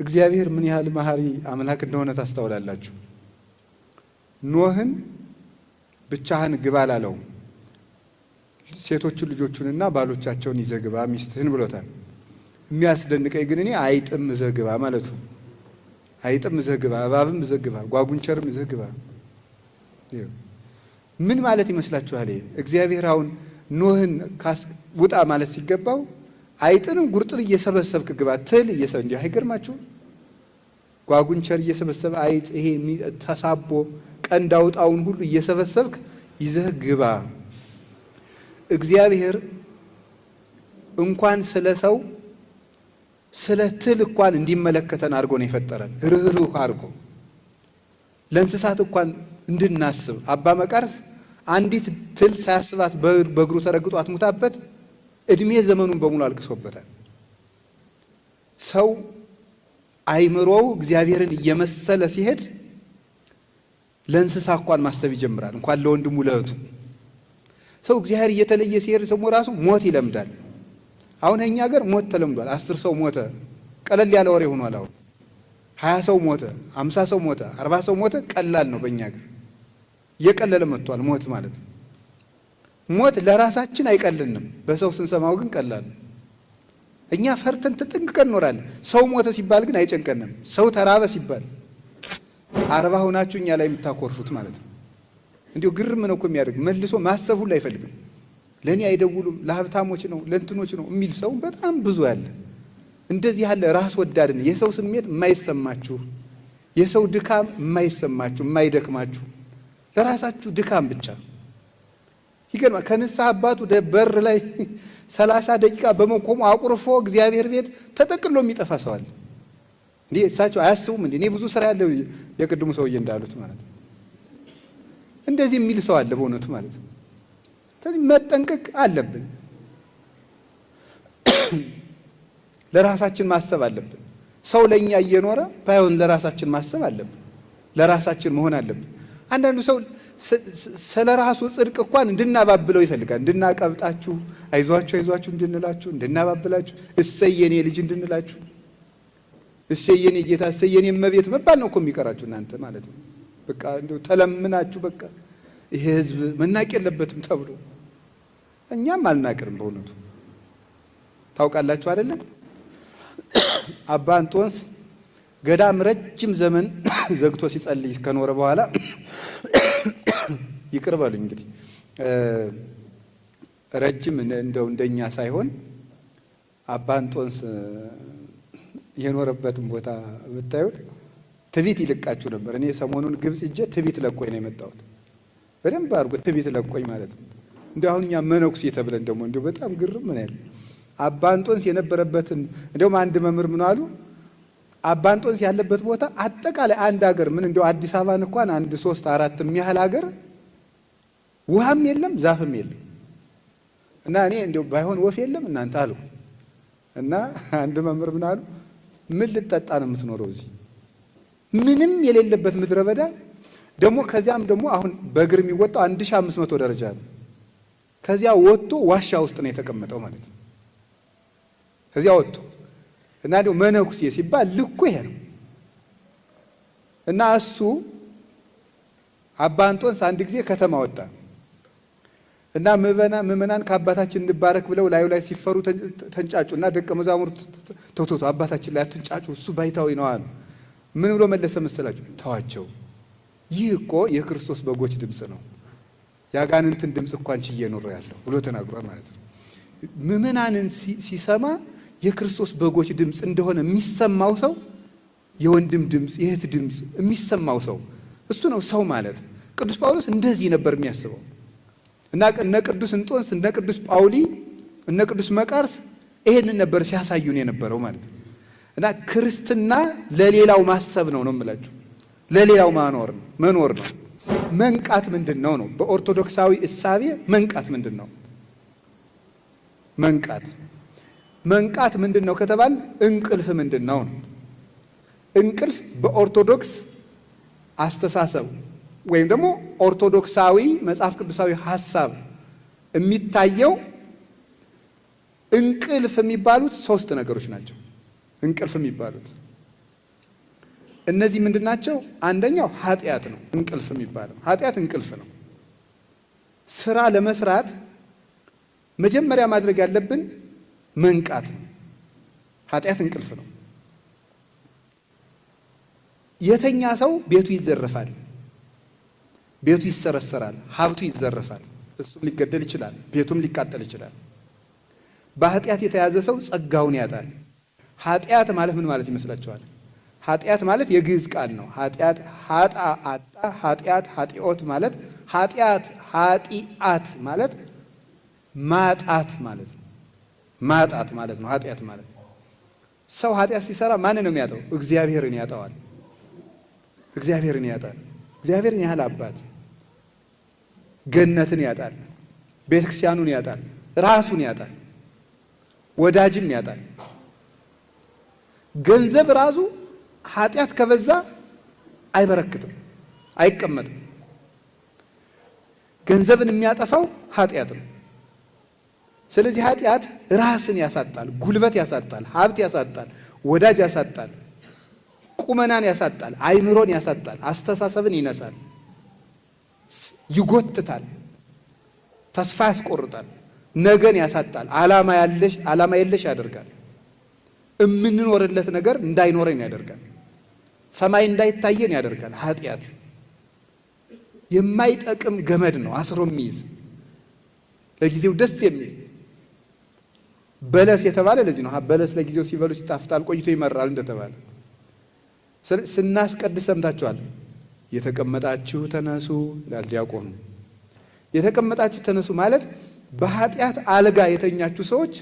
እግዚአብሔር ምን ያህል መሐሪ አምላክ እንደሆነ ታስተውላላችሁ። ኖህን ብቻህን ግባ አላለውም። ሴቶቹን ልጆቹንና ባሎቻቸውን ይዘህ ግባ ሚስትህን ብሎታል። የሚያስደንቀኝ ግን እኔ አይጥም ይዘህ ግባ ማለቱ። አይጥም ይዘህ ግባ፣ እባብም ይዘህ ግባ፣ ጓጉንቸርም ይዘህ ግባ ምን ማለት ይመስላችኋል? እግዚአብሔር አሁን ኖህን ውጣ ማለት ሲገባው አይጥንም ጉርጥን እየሰበሰብክ ግባ ትል እንዲህ አይገርማችሁ? ጓጉንቸር እየሰበሰበ አይጥ ይሄ ተሳቦ ቀንድ አውጣውን ሁሉ እየሰበሰብክ ይዘህ ግባ። እግዚአብሔር እንኳን ስለ ሰው ስለ ትል እንኳን እንዲመለከተን አድርጎ ነው የፈጠረን። ርህሩህ አድርጎ ለእንስሳት እንኳን እንድናስብ። አባ መቃርስ አንዲት ትል ሳያስባት በእግሩ ተረግጦ አትሙታበት እድሜ ዘመኑን በሙሉ አልቅሶበታል። ሰው አይምሮው እግዚአብሔርን እየመሰለ ሲሄድ ለእንስሳ እንኳን ማሰብ ይጀምራል፣ እንኳን ለወንድሙ ለእህቱ። ሰው እግዚአብሔር እየተለየ ሲሄድ ሰው ራሱ ሞት ይለምዳል። አሁን እኛ ሀገር ሞት ተለምዷል። 10 ሰው ሞተ ቀለል ያለ ወሬ ሆኗል። አሁን 20 ሰው ሞተ፣ 50 ሰው ሞተ፣ 40 ሰው ሞተ ቀላል ነው። በእኛ ሀገር እየቀለለ መጥቷል ሞት ማለት። ሞት ለራሳችን አይቀልንም፣ በሰው ስንሰማው ግን ቀላል ነው። እኛ ፈርተን ተጠንቅቀን እንኖራለን። ሰው ሞተ ሲባል ግን አይጨንቀንም። ሰው ተራበ ሲባል 40 ሆናችሁ እኛ ላይ የምታኮርፉት ማለት ነው። እንዲሁ ግርም ነው እኮ የሚያደርግ። መልሶ ማሰብ ሁሉ አይፈልግም። ለእኔ አይደውሉም፣ ለሀብታሞች ነው ለእንትኖች ነው የሚል ሰው በጣም ብዙ ያለ። እንደዚህ ያለ ራስ ወዳድን የሰው ስሜት የማይሰማችሁ፣ የሰው ድካም የማይሰማችሁ፣ የማይደክማችሁ ለራሳችሁ ድካም ብቻ ይገርማል። ከንስሐ አባቱ በር ላይ 30 ደቂቃ በመቆሙ አቁርፎ እግዚአብሔር ቤት ተጠቅሎ የሚጠፋ ሰው አለ። እንዴ እሳቸው አያስቡም እንዴ? እኔ ብዙ ስራ ያለው የቅድሙ ሰውዬ እንዳሉት ማለት ነው። እንደዚህ የሚል ሰው አለ በእውነቱ ማለት ነው። ስለዚህ መጠንቀቅ አለብን። ለራሳችን ማሰብ አለብን። ሰው ለኛ እየኖረ ባይሆን ለራሳችን ማሰብ አለብን። ለራሳችን መሆን አለብን። አንዳንዱ ሰው ስለ ራሱ ጽድቅ እንኳን እንድናባብለው ይፈልጋል። እንድናቀብጣችሁ፣ አይዟችሁ አይዟችሁ እንድንላችሁ፣ እንድናባብላችሁ፣ እሰየኔ ልጅ እንድንላችሁ፣ እሰየኔ ጌታ፣ እሰየኔ እመቤት መባል ነው እኮ የሚቀራችሁ እናንተ ማለት ነው። በቃ እንደው ተለምናችሁ በቃ ይሄ ህዝብ መናቅ የለበትም ተብሎ እኛም አልናቅርም። በእውነቱ ታውቃላችሁ አይደለም? አባ እንጦንስ ገዳም ረጅም ዘመን ዘግቶ ሲጸልይ ከኖረ በኋላ ይቅር በሉኝ እንግዲህ ረጅም እንደው እንደኛ ሳይሆን አባ እንጦንስ የኖረበትን ቦታ ብታዩት ትቢት ይልቃችሁ ነበር። እኔ ሰሞኑን ግብጽ ሂጄ ትቢት ለቆኝ ነው የመጣሁት። በደንብ አድርጎ ትቢት ለቆኝ ማለት ነው። እንደው አሁን እኛ መነኩሴ ተብለን ደግሞ እንደው በጣም ግርም ምን ያለ አባ እንጦንስ የነበረበትን እንደውም አንድ መምህር ምን አሉ፣ አባ እንጦንስ ያለበት ቦታ አጠቃላይ አንድ ሀገር ምን እንደው አዲስ አበባን እንኳን 1 3 4 የሚያህል ሀገር ውሃም የለም ዛፍም የለም። እና እኔ እንደው ባይሆን ወፍ የለም እናንተ አሉ። እና አንድ መምህር ምን አሉ፣ ምን ልጠጣ ነው የምትኖረው እዚህ ምንም የሌለበት ምድረ በዳ? ደግሞ ከዚያም ደግሞ አሁን በእግር የሚወጣው 1500 ደረጃ ነው። ከዚያ ወጥቶ ዋሻ ውስጥ ነው የተቀመጠው ማለት ነው። ከዚያ ወጥቶ እና እንደው መነኩሴ ሲባል ልኩ ይሄ ነው። እና እሱ አባ እንጦንስ አንድ ጊዜ ከተማ ወጣ እና ምዕመናን ከአባታችን እንባረክ ብለው ላዩ ላይ ሲፈሩ ተንጫጩ። እና ደቀ መዛሙርት ተውቶቶ አባታችን ላይ አትንጫጩ እሱ ባይታዊ ነው አሉ። ምን ብሎ መለሰ መሰላችሁ? ተዋቸው፣ ይህ እኮ የክርስቶስ በጎች ድምፅ ነው፣ ያጋንንትን ድምፅ እንኳን ችዬ ኖር ያለው ብሎ ተናግሯል ማለት ነው። ምዕመናንን ሲሰማ የክርስቶስ በጎች ድምፅ እንደሆነ የሚሰማው ሰው፣ የወንድም ድምፅ የእህት ድምፅ የሚሰማው ሰው እሱ ነው ሰው ማለት። ቅዱስ ጳውሎስ እንደዚህ ነበር የሚያስበው። እና እነ ቅዱስ እንጦንስ እነ ቅዱስ ጳውሊ እነ ቅዱስ መቃርስ ይሄንን ነበር ሲያሳዩን የነበረው ማለት ነው። እና ክርስትና ለሌላው ማሰብ ነው የምላችሁ፣ ለሌላው መኖር ነው። መንቃት ምንድን ነው? በኦርቶዶክሳዊ እሳቤ መንቃት ምንድን ነው? መንቃት ምንድን ነው ከተባል እንቅልፍ ምንድን ነው? እንቅልፍ በኦርቶዶክስ አስተሳሰብ ወይም ደግሞ ኦርቶዶክሳዊ መጽሐፍ ቅዱሳዊ ሐሳብ የሚታየው እንቅልፍ የሚባሉት 3 ነገሮች ናቸው። እንቅልፍ የሚባሉት እነዚህ ምንድናቸው? አንደኛው ኃጢአት ነው፣ እንቅልፍ የሚባለው ኃጢአት እንቅልፍ ነው። ስራ ለመስራት መጀመሪያ ማድረግ ያለብን መንቃት ነው። ኃጢአት እንቅልፍ ነው። የተኛ ሰው ቤቱ ይዘረፋል፣ ቤቱ ይሰረሰራል፣ ሀብቱ ይዘረፋል፣ እሱም ሊገደል ይችላል፣ ቤቱም ሊቃጠል ይችላል። በኃጢአት የተያዘ ሰው ጸጋውን ያጣል። ኃጢአት ማለት ምን ማለት ይመስላችኋል? ኃጢአት ማለት የግዕዝ ቃል ነው። ኃጢአት ሀጣ አጣ፣ ኃጢአት ኃጢኦት ማለት ኃጢአት ኃጢአት ማለት ማጣት ማለት ነው። ማጣት ማለት ነው ኃጢአት ማለት። ሰው ኃጢአት ሲሰራ ማንን ነው የሚያጣው? እግዚአብሔርን ያጣዋል። እግዚአብሔርን ያጣል። እግዚአብሔርን ያህል አባት ገነትን ያጣል፣ ቤተክርስቲያኑን ያጣል፣ ራሱን ያጣል፣ ወዳጅም ያጣል። ገንዘብ ራሱ ኃጢአት ከበዛ አይበረክትም፣ አይቀመጥም። ገንዘብን የሚያጠፋው ኃጢአት ነው። ስለዚህ ኃጢአት ራስን ያሳጣል፣ ጉልበት ያሳጣል፣ ሀብት ያሳጣል፣ ወዳጅ ያሳጣል፣ ቁመናን ያሳጣል፣ አይምሮን ያሳጣል፣ አስተሳሰብን ይነሳል፣ ይጎትታል፣ ተስፋ ያስቆርጣል፣ ነገን ያሳጣል፣ ዓላማ የለሽ ያደርጋል። የምንኖርለት ነገር እንዳይኖረን ያደርጋል። ሰማይ እንዳይታየን ያደርጋል። ኃጢአት የማይጠቅም ገመድ ነው፣ አስሮ የሚይዝ ለጊዜው ደስ የሚል በለስ የተባለ ለዚህ ነው። በለስ ለጊዜው ሲበሉ ሲጣፍጣል፣ ቆይቶ ይመራል እንደተባለ ስናስቀድስ ሰምታችኋል። የተቀመጣችሁ ተነሱ ይላል ዲያቆኑ። የተቀመጣችሁ ተነሱ ማለት በኃጢአት አልጋ የተኛችሁ ሰዎች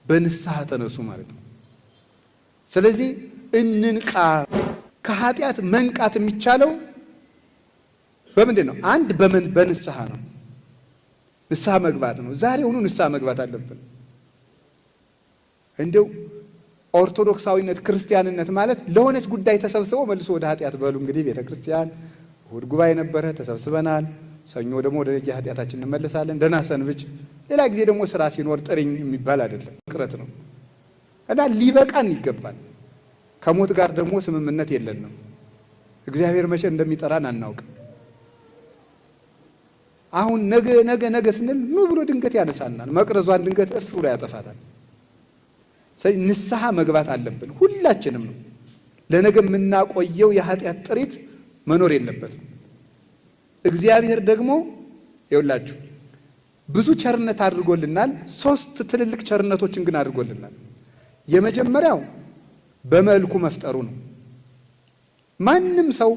በንስሐ ተነሱ ማለት ነው። ስለዚህ እንንቃ። ከኃጢአት መንቃት የሚቻለው በምንድን ነው? አንድ በንስሐ ነው። ንስሐ መግባት ነው። ዛሬውኑ ንስሐ መግባት አለብን። እንደው ኦርቶዶክሳዊነት ክርስቲያንነት ማለት ለሆነች ጉዳይ ተሰብስበው መልሶ ወደ ኃጢአት በሉ። እንግዲህ ቤተ ክርስቲያን እሑድ ጉባኤ ነበረ፣ ተሰብስበናል። ሰኞ ደግሞ ወደ ኃጢአታችን እንመለሳለን። ደህና ሰንብች። ሌላ ጊዜ ደግሞ ስራ ሲኖር ጥሪኝ የሚባል አይደለም፣ ቅረት ነው እና ሊበቃን ይገባል። ከሞት ጋር ደግሞ ስምምነት የለንም። እግዚአብሔር መቼ እንደሚጠራን አናውቅም። አሁን ነገ ስንል ኑ ብሎ ድንገት ያነሳናል። መቅረዟን ድንገት እፍ ብሎ ያጠፋታል። ስለዚህ ንስሐ መግባት አለብን ሁላችንም ነው። ለነገ የምናቆየው የኃጢአት ጥሪት መኖር የለበትም። እግዚአብሔር ደግሞ ይኸውላችሁ ብዙ ቸርነት አድርጎልናል። 3 ትልልቅ ቸርነቶችን ግን አድርጎልናል። የመጀመሪያው በመልኩ መፍጠሩ ነው። ማንም ሰው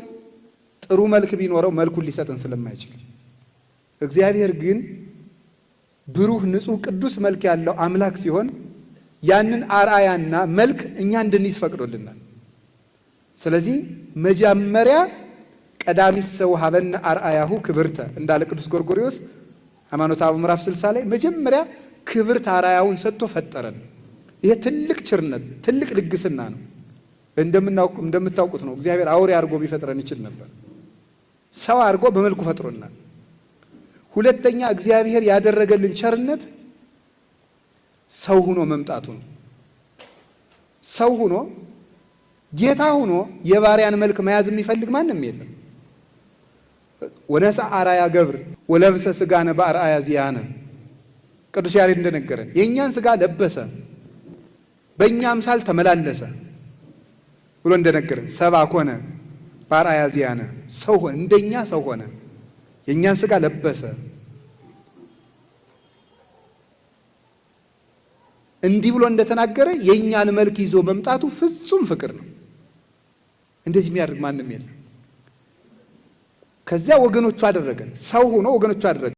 ጥሩ መልክ ቢኖረው መልኩን ሊሰጠን ስለማይችል፣ እግዚአብሔር ግን ብሩህ፣ ንጹሕ፣ ቅዱስ መልክ ያለው አምላክ ሲሆን ያንን አርአያና መልክ እኛ እንድንይዝ ፈቅዶልናል። ስለዚህ መጀመሪያ ቀዳሚሰ ወሀበነ አርአያሁ ክብርተ እንዳለ ቅዱስ ጎርጎርዮስ ሃይማኖተ አበው ምዕራፍ 60 ላይ መጀመሪያ ክብርት አርአያውን ሰጥቶ ፈጠረን። ይሄ ትልቅ ቸርነት፣ ትልቅ ልግስና ነው። እንደምታውቁት ነው። እግዚአብሔር አውሬ አድርጎ ቢፈጥረን ይችል ነበር። ሰው አድርጎ በመልኩ ፈጥሮናል። ሁለተኛ እግዚአብሔር ያደረገልን ቸርነት ሰው ሆኖ መምጣቱ ነው። ሰው ሆኖ ጌታ ሆኖ የባሪያን መልክ መያዝ የሚፈልግ ማንም የለም። ወነሳ አርአያ ገብር ወለብሰ ሥጋነ በአርአያ ዚአነ ቅዱስ ያሬድ እንደነገረን የእኛን ሥጋ ለበሰ፣ በእኛ አምሳል ተመላለሰ ብሎ እንደነገረን ሰብአ ኮነ በአርአያ ዚአነ ሰው ሆነ፣ እንደኛ ሰው ሆነ፣ የእኛን ሥጋ ለበሰ። እንዲህ ብሎ እንደተናገረ የእኛን መልክ ይዞ መምጣቱ ፍጹም ፍቅር ነው። እንደዚህ የሚያደርግ ማንም የለም። ከዚያ ወገኖቹ አደረገን። ሰው ሆኖ ወገኖቹ አደረገን።